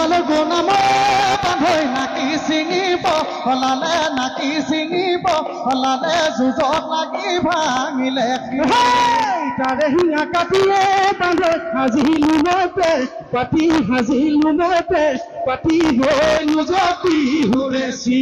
গোপালৰ গুণাম বান্ধৈ নাকি ছিঙিব হলালে নাকি ছিঙিব হলালে যুঁজত লাগি ভাঙিলে তাৰে শিঙা কাটিয়ে বান্ধৈ সাজিলো মতে পাতি সাজিলো মতে পাতি হৈ যতি হুৰেছি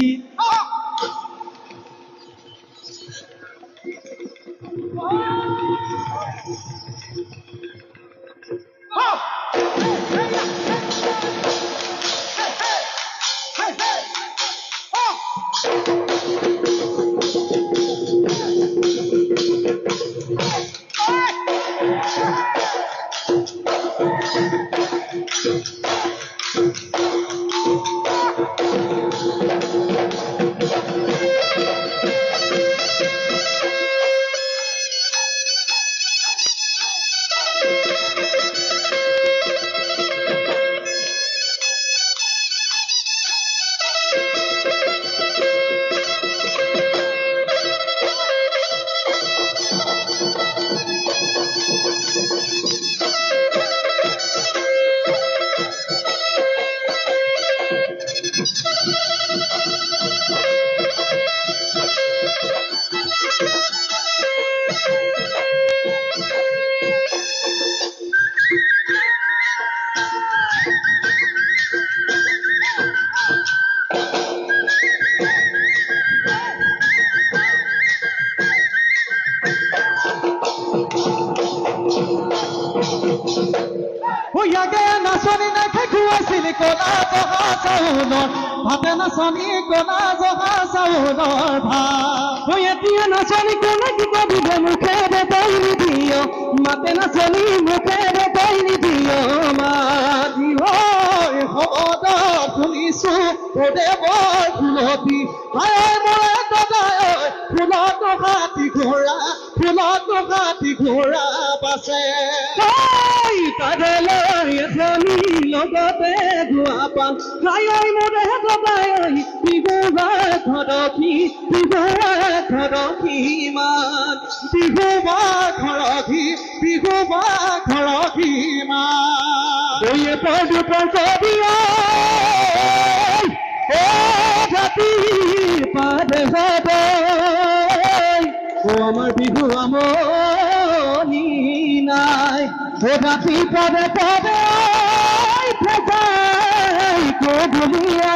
ইয়াকে নাচনি নাখে খুৱাইছিলি কলা জহা চাউলৰ ভাতে নাচনি কলা জহা চাউলৰ ভাত এতিয়া নাচনি কোনে কিবা দিব মুখেৰে তাই নিদিয় মাতে নাচনি মুখেৰে তাই নিদিয় মাতি হয় শব্দ শুনিছো ওৰে বৰ ফুলতি আই মৰে দাদাই ফুলত হাতী ঘোঁৰা বাছে তাৰে লৈ এজনী লগতে গোৱা পান খাই মোৰে সদায় বিহুৱা ঘৰখি মান বিহুৱা ঘৰখি মান ৰাতি পাৰ হ'ব আমাৰ বিহু আমনি নাই ৰাতি পদে পদে গধূলি